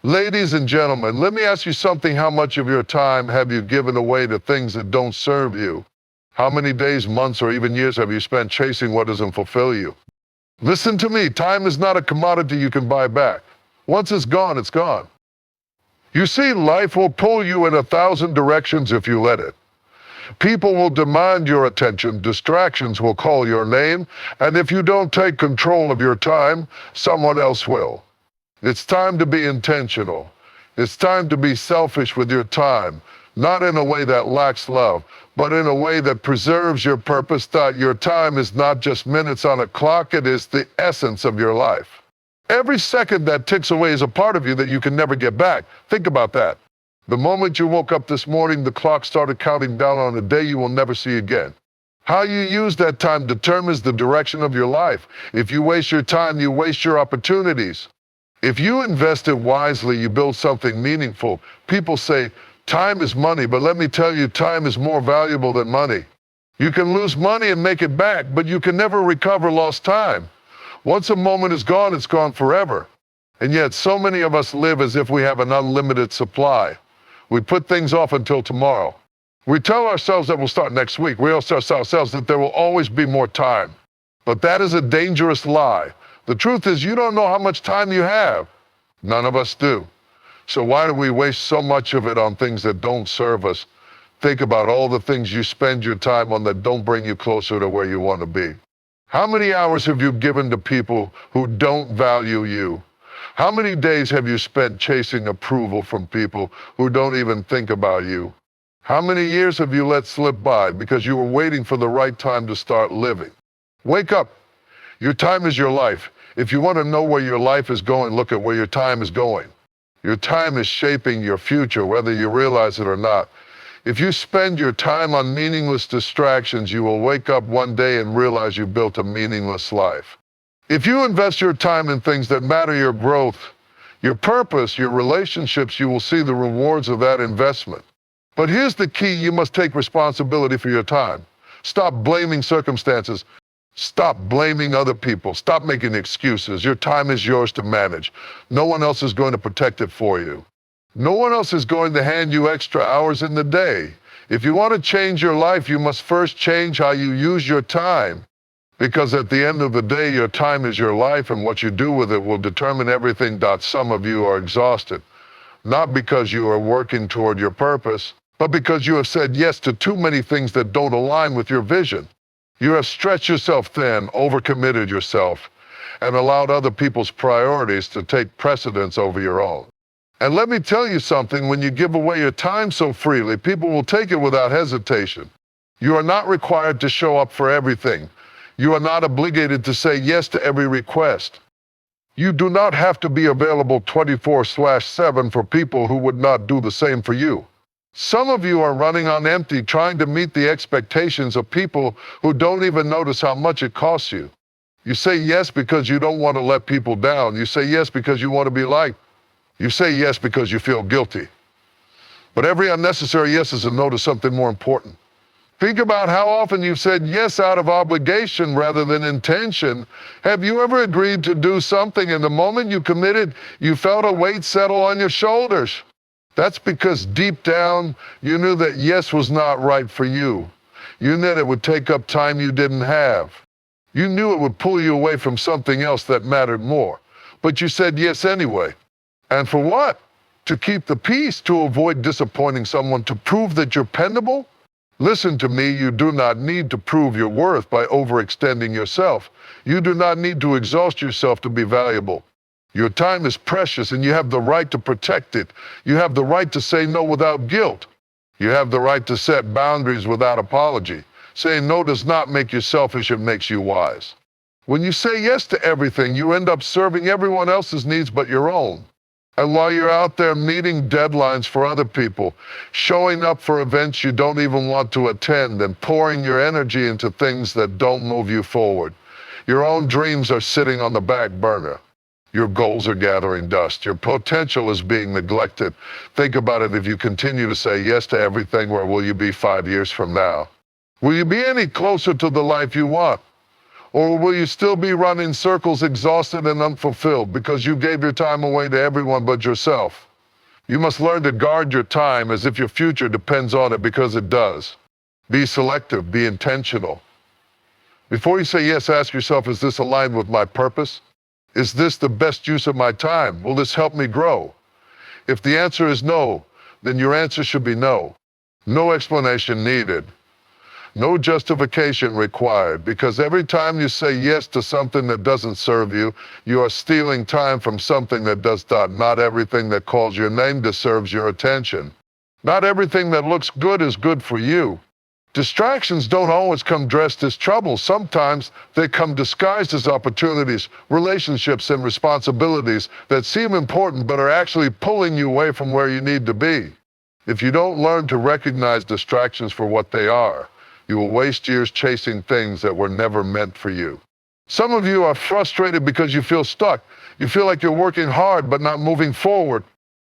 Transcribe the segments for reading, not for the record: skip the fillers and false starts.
Ladies and gentlemen, let me ask you something. How much of your time have you given away to things that don't serve you? How many days, months, or even years have you spent chasing what doesn't fulfill you? Listen to me, time is not a commodity you can buy back. Once it's gone, it's gone. You see, life will pull you in 1,000 directions if you let it. People will demand your attention, distractions will call your name, and if you don't take control of your time, someone else will. It's time to be intentional. It's time to be selfish with your time, not in a way that lacks love, but in a way that preserves your purpose, that your time is not just minutes on a clock, it is the essence of your life. Every second that ticks away is a part of you that you can never get back. Think about that. The moment you woke up this morning, the clock started counting down on a day you will never see again. How you use that time determines the direction of your life. If you waste your time, you waste your opportunities. If you invest it wisely, you build something meaningful. People say, time is money, but let me tell you, time is more valuable than money. You can lose money and make it back, but you can never recover lost time. Once a moment is gone, it's gone forever. And yet, so many of us live as if we have an unlimited supply. We put things off until tomorrow. We tell ourselves that we'll start next week. We also tell ourselves that there will always be more time. But that is a dangerous lie. The truth is, you don't know how much time you have. None of us do. So why do we waste so much of it on things that don't serve us? Think about all the things you spend your time on that don't bring you closer to where you want to be. How many hours have you given to people who don't value you? How many days have you spent chasing approval from people who don't even think about you? How many years have you let slip by because you were waiting for the right time to start living? Wake up. Your time is your life. If you want to know where your life is going, look at where your time is going. Your time is shaping your future, whether you realize it or not. If you spend your time on meaningless distractions, you will wake up one day and realize you built a meaningless life. If you invest your time in things that matter, your growth, your purpose, your relationships, you will see the rewards of that investment. But here's the key: you must take responsibility for your time. Stop blaming circumstances. Stop blaming other people. Stop making excuses. Your time is yours to manage. No one else is going to protect it for you. No one else is going to hand you extra hours in the day. If you want to change your life, you must first change how you use your time. Because at the end of the day, your time is your life, and what you do with it will determine everything. Some of you are exhausted, not because you are working toward your purpose, but because you have said yes to too many things that don't align with your vision. You have stretched yourself thin, overcommitted yourself, and allowed other people's priorities to take precedence over your own. And let me tell you something, when you give away your time so freely, people will take it without hesitation. You are not required to show up for everything. You are not obligated to say yes to every request. You do not have to be available 24/7 for people who would not do the same for you. Some of you are running on empty, trying to meet the expectations of people who don't even notice how much it costs you. You say yes because you don't want to let people down. You say yes because you want to be liked. You say yes because you feel guilty. But every unnecessary yes is a no to something more important. Think about how often you've said yes out of obligation rather than intention. Have you ever agreed to do something and the moment you committed, you felt a weight settle on your shoulders? That's because deep down, you knew that yes was not right for you. You knew it would take up time you didn't have. You knew it would pull you away from something else that mattered more. But you said yes anyway. And for what? To keep the peace, to avoid disappointing someone, to prove that you're dependable? Listen to me, you do not need to prove your worth by overextending yourself. You do not need to exhaust yourself to be valuable. Your time is precious and you have the right to protect it. You have the right to say no without guilt. You have the right to set boundaries without apology. Saying no does not make you selfish, it makes you wise. When you say yes to everything, you end up serving everyone else's needs but your own. And while you're out there meeting deadlines for other people, showing up for events you don't even want to attend, and pouring your energy into things that don't move you forward, your own dreams are sitting on the back burner. Your goals are gathering dust. Your potential is being neglected. Think about it. If you continue to say yes to everything, where will you be 5 years from now? Will you be any closer to the life you want? Or will you still be running circles, exhausted and unfulfilled because you gave your time away to everyone but yourself? You must learn to guard your time as if your future depends on it, because it does. Be selective, be intentional. Before you say yes, ask yourself, is this aligned with my purpose? Is this the best use of my time? Will this help me grow? If the answer is no, then your answer should be no. No explanation needed. No justification required, because every time you say yes to something that doesn't serve you, you are stealing time from something that does not. Not everything that calls your name deserves your attention. Not everything that looks good is good for you. Distractions don't always come dressed as trouble. Sometimes they come disguised as opportunities, relationships, and responsibilities that seem important but are actually pulling you away from where you need to be. If you don't learn to recognize distractions for what they are, you will waste years chasing things that were never meant for you. Some of you are frustrated because you feel stuck. You feel like you're working hard but not moving forward.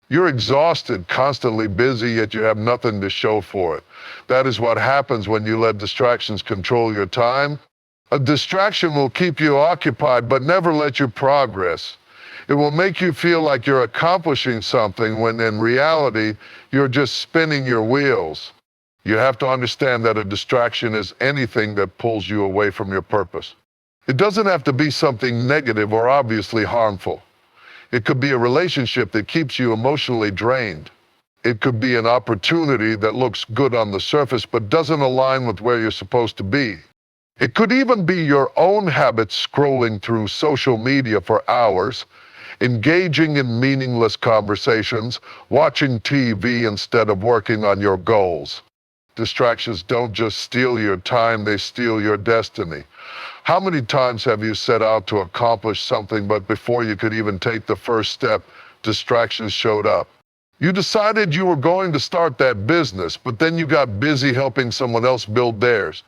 You're exhausted, constantly busy, yet you have nothing to show for it. That is what happens when you let distractions control your time. A distraction will keep you occupied but never let you progress. It will make you feel like you're accomplishing something when in reality, you're just spinning your wheels. You have to understand that a distraction is anything that pulls you away from your purpose. It doesn't have to be something negative or obviously harmful. It could be a relationship that keeps you emotionally drained. It could be an opportunity that looks good on the surface but doesn't align with where you're supposed to be. It could even be your own habits, scrolling through social media for hours, engaging in meaningless conversations, watching TV instead of working on your goals. Distractions don't just steal your time, they steal your destiny. How many times have you set out to accomplish something, but before you could even take the first step, distractions showed up? You decided you were going to start that business, but then you got busy helping someone else build theirs.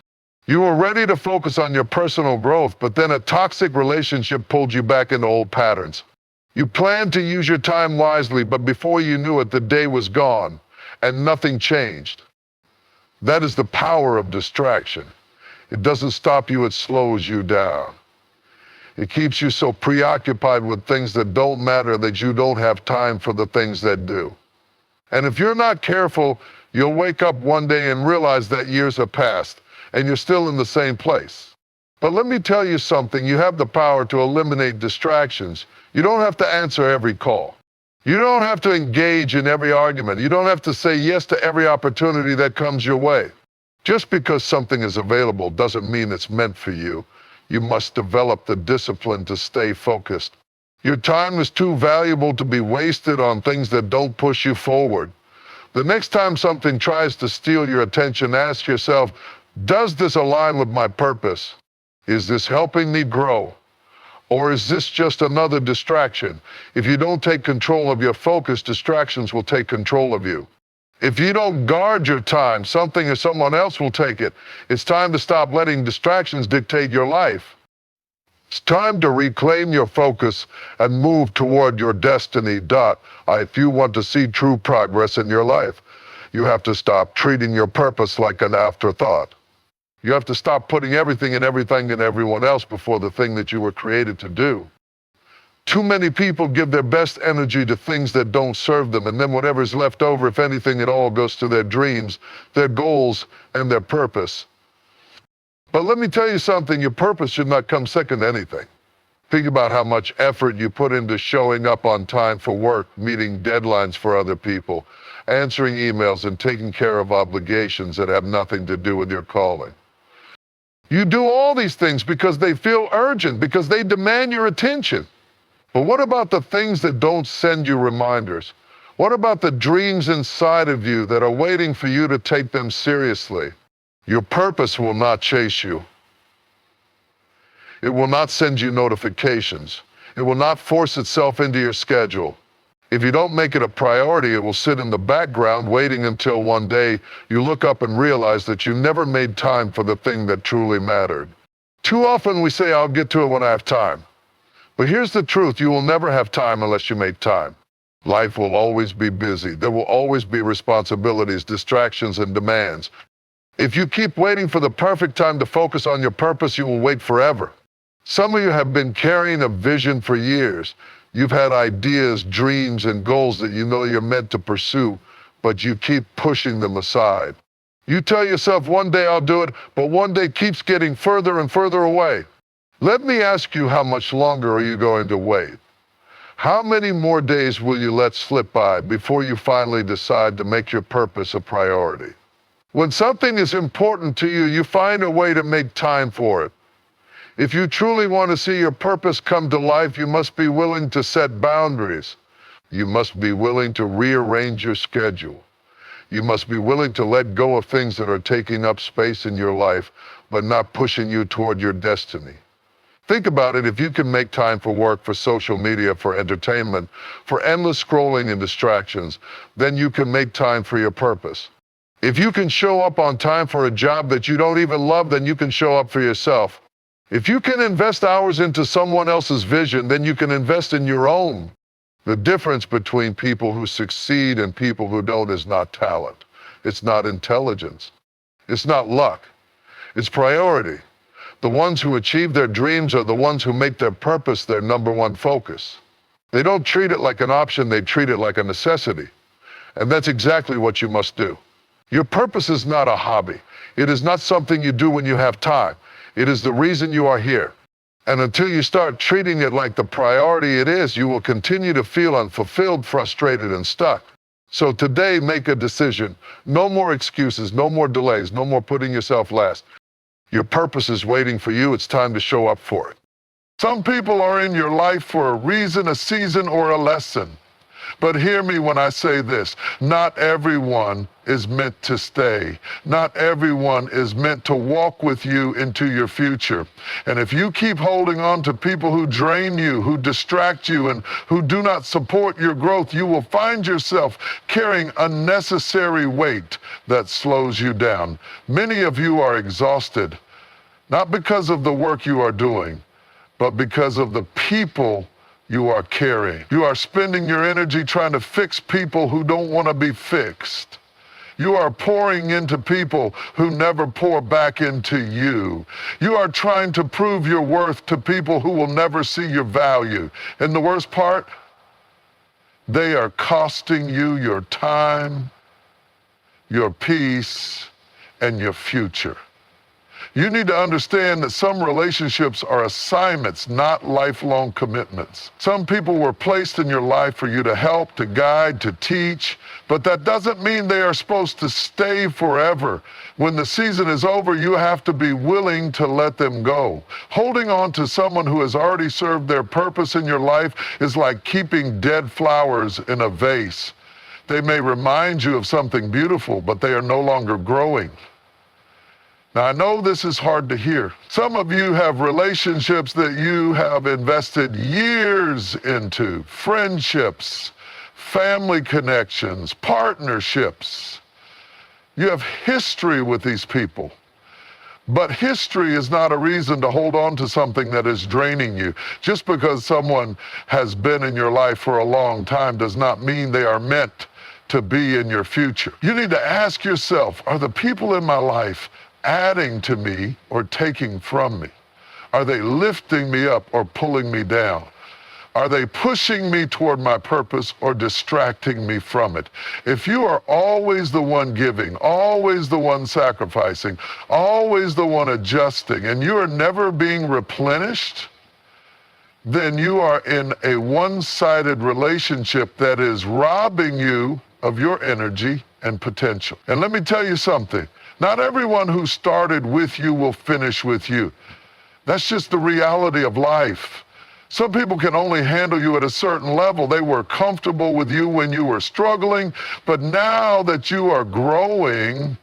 You were ready to focus on your personal growth, but then a toxic relationship pulled you back into old patterns. You planned to use your time wisely, but before you knew it, the day was gone, and nothing changed. That is the power of distraction. It doesn't stop you, it slows you down. It keeps you so preoccupied with things that don't matter that you don't have time for the things that do. And if you're not careful, you'll wake up one day and realize that years have passed, and you're still in the same place. But let me tell you something, you have the power to eliminate distractions. You don't have to answer every call. You don't have to engage in every argument. You don't have to say yes to every opportunity that comes your way. Just because something is available doesn't mean it's meant for you. You must develop the discipline to stay focused. Your time is too valuable to be wasted on things that don't push you forward. The next time something tries to steal your attention, ask yourself, does this align with my purpose? Is this helping me grow? Or is this just another distraction? If you don't take control of your focus, distractions will take control of you. If you don't guard your time, something or someone else will take it. It's time to stop letting distractions dictate your life. It's time to reclaim your focus and move toward your destiny. If you want to see true progress in your life, you have to stop treating your purpose like an afterthought. You have to stop putting everything and everyone else before the thing that you were created to do. Too many people give their best energy to things that don't serve them, and then whatever's left over, if anything at all, goes to their dreams, their goals, and their purpose. But let me tell you something, your purpose should not come second to anything. Think about how much effort you put into showing up on time for work, meeting deadlines for other people, answering emails, and taking care of obligations that have nothing to do with your calling. You do all these things because they feel urgent, because they demand your attention. But what about the things that don't send you reminders? What about the dreams inside of you that are waiting for you to take them seriously? Your purpose will not chase you. It will not send you notifications. It will not force itself into your schedule. If you don't make it a priority, it will sit in the background waiting until one day you look up and realize that you never made time for the thing that truly mattered. Too often we say, I'll get to it when I have time. But here's the truth, you will never have time unless you make time. Life will always be busy. There will always be responsibilities, distractions, and demands. If you keep waiting for the perfect time to focus on your purpose, you will wait forever. Some of you have been carrying a vision for years. You've had ideas, dreams, and goals that you know you're meant to pursue, but you keep pushing them aside. You tell yourself, one day I'll do it, but one day keeps getting further and further away. Let me ask you, how much longer are you going to wait? How many more days will you let slip by before you finally decide to make your purpose a priority? When something is important to you, you find a way to make time for it. If you truly want to see your purpose come to life, you must be willing to set boundaries. You must be willing to rearrange your schedule. You must be willing to let go of things that are taking up space in your life, but not pushing you toward your destiny. Think about it. If you can make time for work, for social media, for entertainment, for endless scrolling and distractions, then you can make time for your purpose. If you can show up on time for a job that you don't even love, then you can show up for yourself. If you can invest hours into someone else's vision, then you can invest in your own. The difference between people who succeed and people who don't is not talent. It's not intelligence. It's not luck. It's priority. The ones who achieve their dreams are the ones who make their purpose their number one focus. They don't treat it like an option, they treat it like a necessity. And that's exactly what you must do. Your purpose is not a hobby. It is not something you do when you have time. It is the reason you are here. And until you start treating it like the priority it is, you will continue to feel unfulfilled, frustrated, and stuck. So today, make a decision. No more excuses, no more delays, no more putting yourself last. Your purpose is waiting for you. It's time to show up for it. Some people are in your life for a reason, a season, or a lesson. But hear me when I say this. Not everyone is meant to stay. Not everyone is meant to walk with you into your future. And if you keep holding on to people who drain you, who distract you, and who do not support your growth, you will find yourself carrying unnecessary weight that slows you down. Many of you are exhausted, not because of the work you are doing, but because of the people you are carrying. You are spending your energy trying to fix people who don't want to be fixed. You are pouring into people who never pour back into you. You are trying to prove your worth to people who will never see your value. And the worst part, they are costing you your time, your peace, and your future. You need to understand that some relationships are assignments, not lifelong commitments. Some people were placed in your life for you to help, to guide, to teach, but that doesn't mean they are supposed to stay forever. When the season is over, you have to be willing to let them go. Holding on to someone who has already served their purpose in your life is like keeping dead flowers in a vase. They may remind you of something beautiful, but they are no longer growing. Now, I know this is hard to hear. Some of you have relationships that you have invested years into, friendships, family connections, partnerships. You have history with these people. But history is not a reason to hold on to something that is draining you. Just because someone has been in your life for a long time does not mean they are meant to be in your future. You need to ask yourself, are the people in my life adding to me or taking from me? Are they lifting me up or pulling me down? Are they pushing me toward my purpose or distracting me from it? If you are always the one giving, always the one sacrificing, always the one adjusting, and you are never being replenished, then you are in a one-sided relationship that is robbing you of your energy and potential. And let me tell you something. Not everyone who started with you will finish with you. That's just the reality of life. Some people can only handle you at a certain level. They were comfortable with you when you were struggling, but now that you are growing,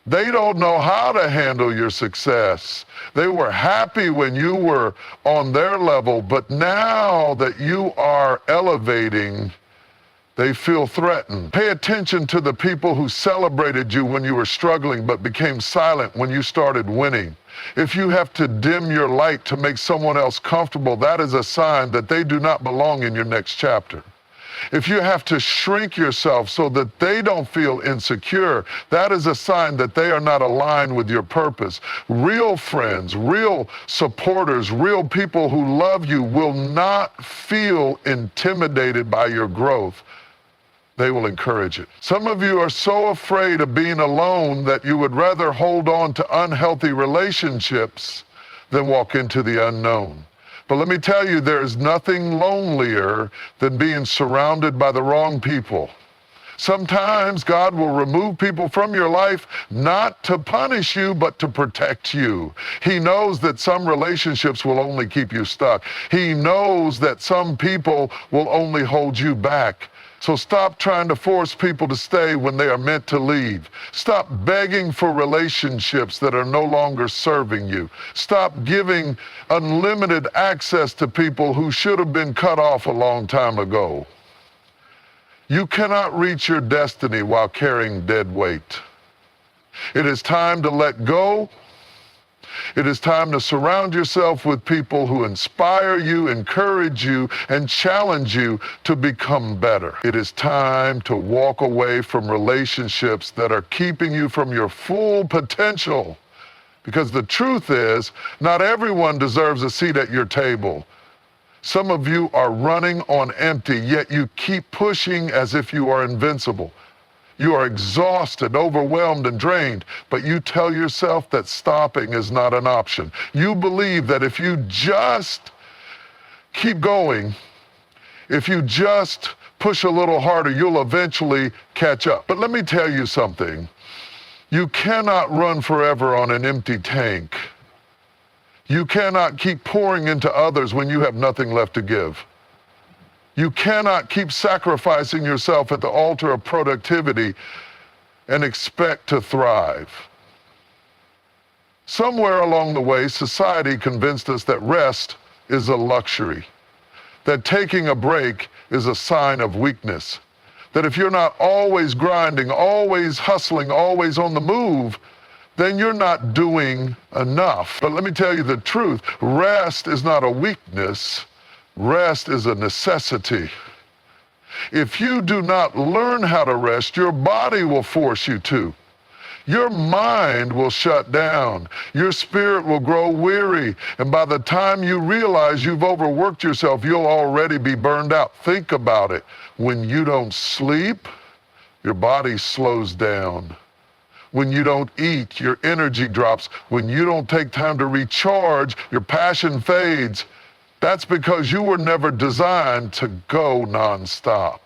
they don't know how to handle your success. They were happy when you were on their level, but now that you are elevating, they feel threatened. Pay attention to the people who celebrated you when you were struggling but became silent when you started winning. If you have to dim your light to make someone else comfortable, that is a sign that they do not belong in your next chapter. if you have to shrink yourself so that they don't feel insecure, that is a sign that they are not aligned with your purpose. Real friends, real supporters, real people who love you will not feel intimidated by your growth. They will encourage it. Some of you are so afraid of being alone that you would rather hold on to unhealthy relationships than walk into the unknown. But let me tell you, there is nothing lonelier than being surrounded by the wrong people. Sometimes God will remove people from your life not to punish you, but to protect you. He knows that some relationships will only keep you stuck. He knows that some people will only hold you back. So stop trying to force people to stay when they are meant to leave. Stop begging for relationships that are no longer serving you. Stop giving unlimited access to people who should have been cut off a long time ago. You cannot reach your destiny while carrying dead weight. It is time to let go. It is time to surround yourself with people who inspire you, encourage you, and challenge you to become better. It is time to walk away from relationships that are keeping you from your full potential. Because the truth is, not everyone deserves a seat at your table. Some of you are running on empty, yet you keep pushing as if you are invincible. You are exhausted, overwhelmed, and drained, but you tell yourself that stopping is not an option. You believe that if you just keep going, if you just push a little harder, you'll eventually catch up. But let me tell you something. You cannot run forever on an empty tank. You cannot keep pouring into others when you have nothing left to give. You cannot keep sacrificing yourself at the altar of productivity and expect to thrive. Somewhere along the way, society convinced us that rest is a luxury, that taking a break is a sign of weakness, that if you're not always grinding, always hustling, always on the move, then you're not doing enough. But let me tell you the truth, rest is not a weakness. Rest is a necessity. If you do not learn how to rest, your body will force you to. Your mind will shut down. Your spirit will grow weary. And by the time you realize you've overworked yourself, you'll already be burned out. Think about it. When you don't sleep, your body slows down. When you don't eat, your energy drops. When you don't take time to recharge, your passion fades. That's because you were never designed to go nonstop.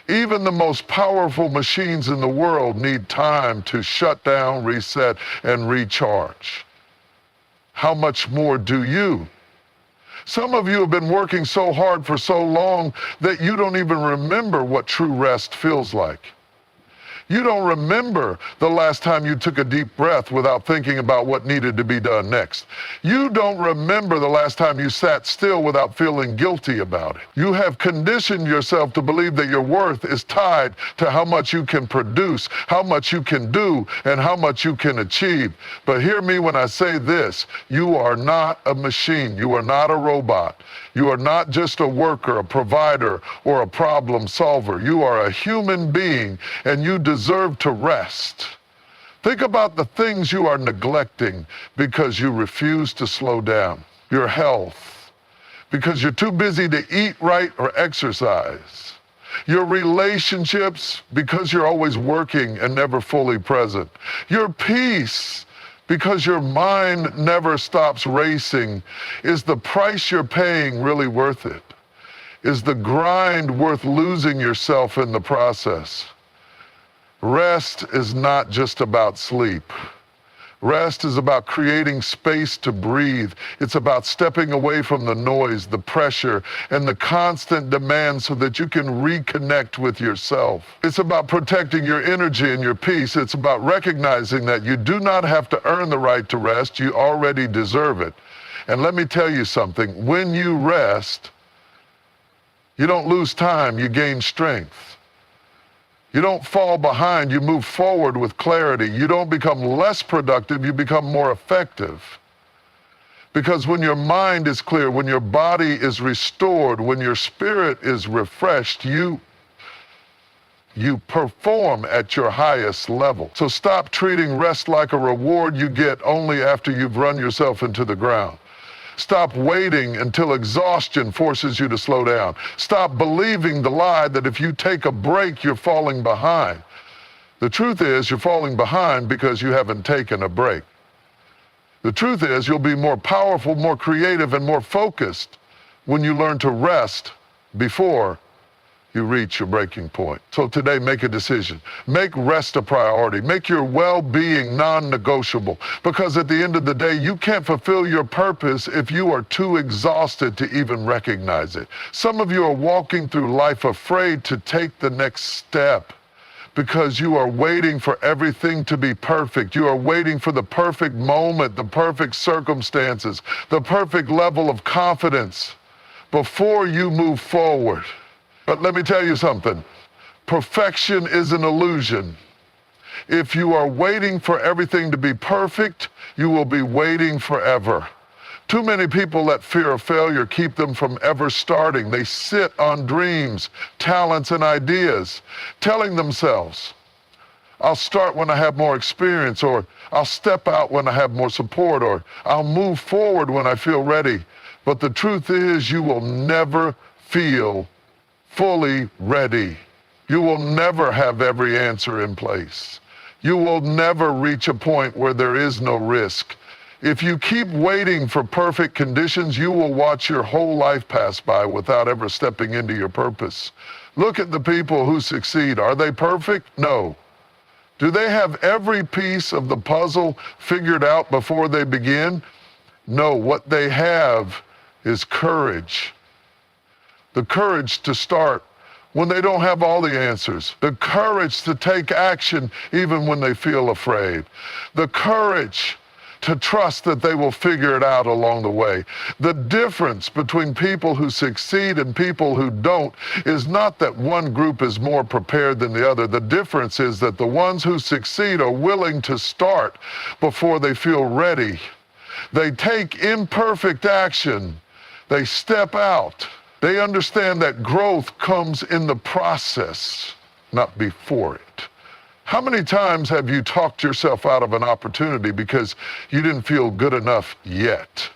Even the most powerful machines in the world need time to shut down, reset, and recharge. How much more do you? Some of you have been working so hard for so long that you don't even remember what true rest feels like. You don't remember the last time you took a deep breath without thinking about what needed to be done next. You don't remember the last time you sat still without feeling guilty about it. You have conditioned yourself to believe that your worth is tied to how much you can produce, how much you can do, and how much you can achieve. But hear me when I say this, you are not a machine. You are not a robot. You are not just a worker, a provider, or a problem solver. You are a human being, and you deserve to rest. Think about the things you are neglecting because you refuse to slow down. Your health, because you're too busy to eat right or exercise. Your relationships, because you're always working and never fully present. Your peace, because your mind never stops racing. Is the price you're paying really worth it? Is the grind worth losing yourself in the process? Rest is not just about sleep. Rest is about creating space to breathe. It's about stepping away from the noise, the pressure, and the constant demand so that you can reconnect with yourself. It's about protecting your energy and your peace. It's about recognizing that you do not have to earn the right to rest. You already deserve it. And let me tell you something. When you rest, you don't lose time, you gain strength. You don't fall behind, you move forward with clarity. You don't become less productive, you become more effective. Because when your mind is clear, when your body is restored, when your spirit is refreshed, you perform at your highest level. So stop treating rest like a reward you get only after you've run yourself into the ground. Stop waiting until exhaustion forces you to slow down. Stop believing the lie that if you take a break, you're falling behind. The truth is, you're falling behind because you haven't taken a break. The truth is, you'll be more powerful, more creative, and more focused when you learn to rest before you reach your breaking point. So today, make a decision. Make rest a priority. Make your well-being non-negotiable. Because at the end of the day, you can't fulfill your purpose if you are too exhausted to even recognize it. Some of you are walking through life afraid to take the next step because you are waiting for everything to be perfect. You are waiting for the perfect moment, the perfect circumstances, the perfect level of confidence before you move forward. But let me tell you something. Perfection is an illusion. If you are waiting for everything to be perfect, you will be waiting forever. Too many people let fear of failure keep them from ever starting. They sit on dreams, talents, and ideas, telling themselves, I'll start when I have more experience, or I'll step out when I have more support, or I'll move forward when I feel ready. But the truth is, you will never feel fully ready. You will never have every answer in place. You will never reach a point where there is no risk. If you keep waiting for perfect conditions, you will watch your whole life pass by without ever stepping into your purpose. Look at the people who succeed. Are they perfect? No. Do they have every piece of the puzzle figured out before they begin? No. What they have is courage. The courage to start when they don't have all the answers. The courage to take action even when they feel afraid. The courage to trust that they will figure it out along the way. The difference between people who succeed and people who don't is not that one group is more prepared than the other. The difference is that the ones who succeed are willing to start before they feel ready. They take imperfect action. They step out. They understand that growth comes in the process, not before it. How many times have you talked yourself out of an opportunity because you didn't feel good enough yet?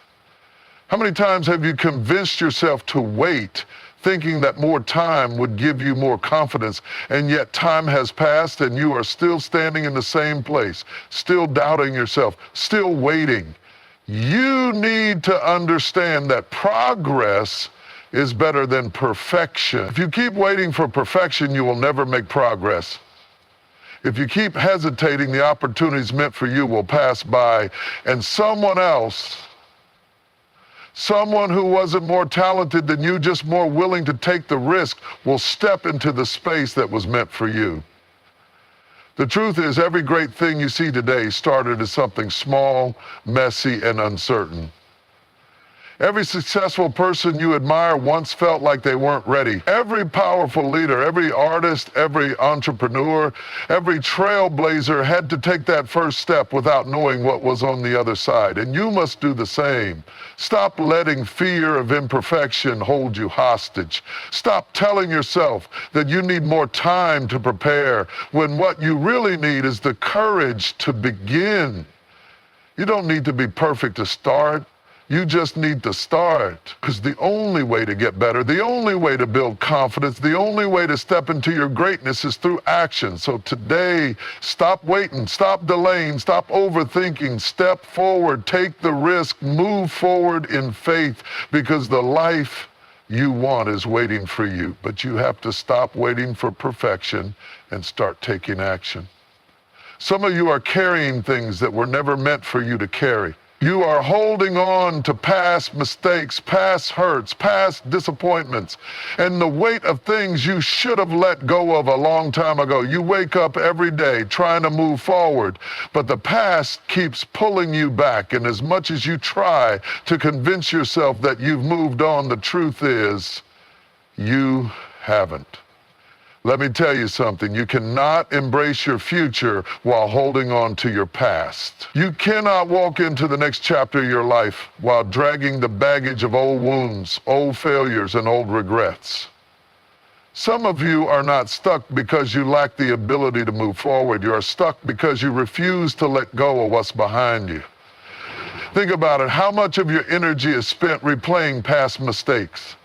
How many times have you convinced yourself to wait, thinking that more time would give you more confidence, and yet time has passed and you are still standing in the same place, still doubting yourself, still waiting? You need to understand that progress is better than perfection. If you keep waiting for perfection, you will never make progress. If you keep hesitating, the opportunities meant for you will pass by, and someone else, someone who wasn't more talented than you, just more willing to take the risk, will step into the space that was meant for you. The truth is, every great thing you see today started as something small, messy, and uncertain. Every successful person you admire once felt like they weren't ready. Every powerful leader, every artist, every entrepreneur, every trailblazer had to take that first step without knowing what was on the other side. And you must do the same. Stop letting fear of imperfection hold you hostage. Stop telling yourself that you need more time to prepare when what you really need is the courage to begin. You don't need to be perfect to start. You just need to start, because the only way to get better, the only way to build confidence, the only way to step into your greatness is through action. So today, stop waiting, stop delaying, stop overthinking, step forward, take the risk, move forward in faith, because the life you want is waiting for you. But you have to stop waiting for perfection and start taking action. Some of you are carrying things that were never meant for you to carry. You are holding on to past mistakes, past hurts, past disappointments, and the weight of things you should have let go of a long time ago. You wake up every day trying to move forward, but the past keeps pulling you back. And as much as you try to convince yourself that you've moved on, the truth is you haven't. Let me tell you something. You cannot embrace your future while holding on to your past. You cannot walk into the next chapter of your life while dragging the baggage of old wounds, old failures, and old regrets. Some of you are not stuck because you lack the ability to move forward. You are stuck because you refuse to let go of what's behind you. Think about it. How much of your energy is spent replaying past mistakes?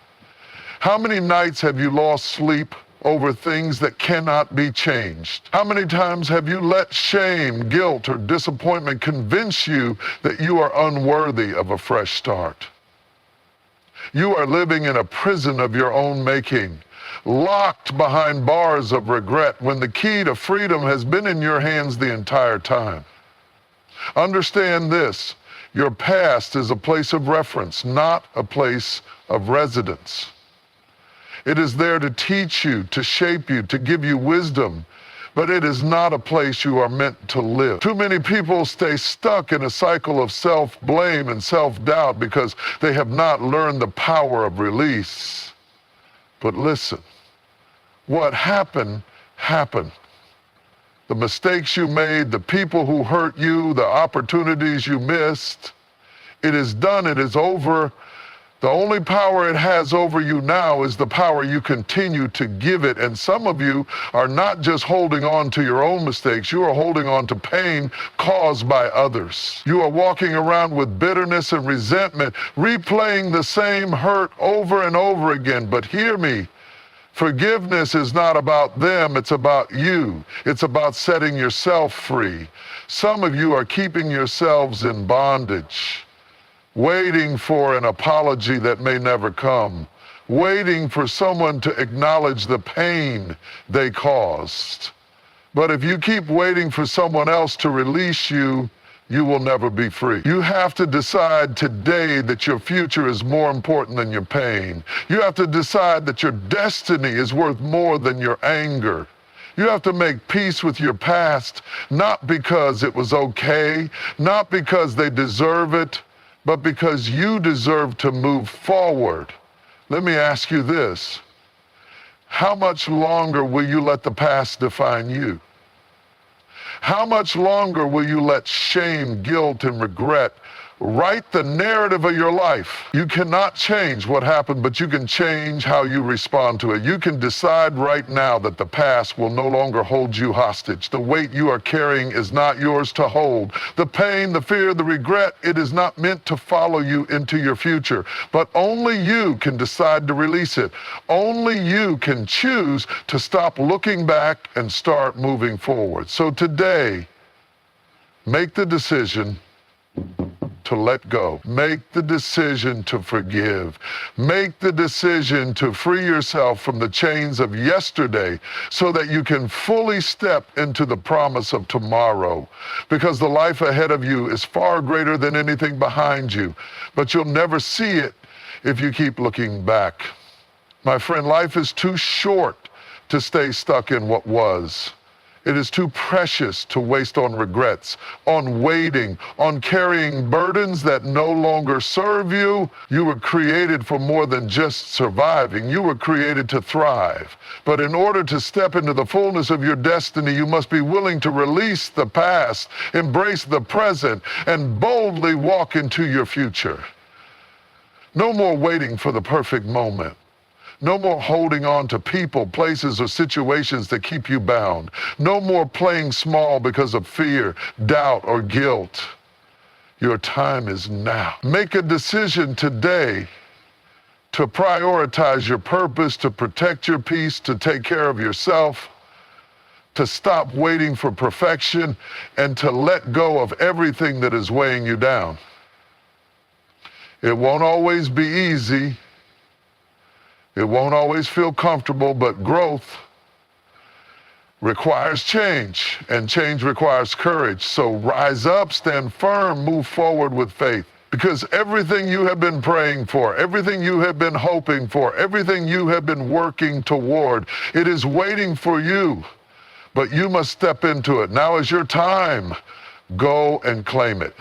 How many nights have you lost sleep over things that cannot be changed? How many times have you let shame, guilt, or disappointment convince you that you are unworthy of a fresh start? You are living in a prison of your own making, locked behind bars of regret when the key to freedom has been in your hands the entire time. Understand this: your past is a place of reference, not a place of residence. It is there to teach you, to shape you, to give you wisdom, but it is not a place you are meant to live. Too many people stay stuck in a cycle of self-blame and self-doubt because they have not learned the power of release. But listen, what happened, happened. The mistakes you made, the people who hurt you, the opportunities you missed, it is done, it is over. The only power it has over you now is the power you continue to give it. And some of you are not just holding on to your own mistakes, you are holding on to pain caused by others. You are walking around with bitterness and resentment, replaying the same hurt over and over again. But hear me, forgiveness is not about them, it's about you. It's about setting yourself free. Some of you are keeping yourselves in bondage, waiting for an apology that may never come, waiting for someone to acknowledge the pain they caused. But if you keep waiting for someone else to release you, you will never be free. You have to decide today that your future is more important than your pain. You have to decide that your destiny is worth more than your anger. You have to make peace with your past, not because it was okay, not because they deserve it, but because you deserve to move forward. Let me ask you this: how much longer will you let the past define you? How much longer will you let shame, guilt, and regret write the narrative of your life? You cannot change what happened, but you can change how you respond to it. You can decide right now that the past will no longer hold you hostage. The weight you are carrying is not yours to hold. The pain, the fear, the regret, it is not meant to follow you into your future. But only you can decide to release it. Only you can choose to stop looking back and start moving forward. So today, make the decision to let go. Make the decision to forgive. Make the decision to free yourself from the chains of yesterday so that you can fully step into the promise of tomorrow. Because the life ahead of you is far greater than anything behind you, but you'll never see it if you keep looking back. My friend, life is too short to stay stuck in what was. It is too precious to waste on regrets, on waiting, on carrying burdens that no longer serve you. You were created for more than just surviving. You were created to thrive. But in order to step into the fullness of your destiny, you must be willing to release the past, embrace the present, and boldly walk into your future. No more waiting for the perfect moment. No more holding on to people, places, or situations that keep you bound. No more playing small because of fear, doubt, or guilt. Your time is now. Make a decision today to prioritize your purpose, to protect your peace, to take care of yourself, to stop waiting for perfection, and to let go of everything that is weighing you down. It won't always be easy. It won't always feel comfortable, but growth requires change, and change requires courage. So rise up, stand firm, move forward with faith. Because everything you have been praying for, everything you have been hoping for, everything you have been working toward, it is waiting for you. But you must step into it. Now is your time. Go and claim it.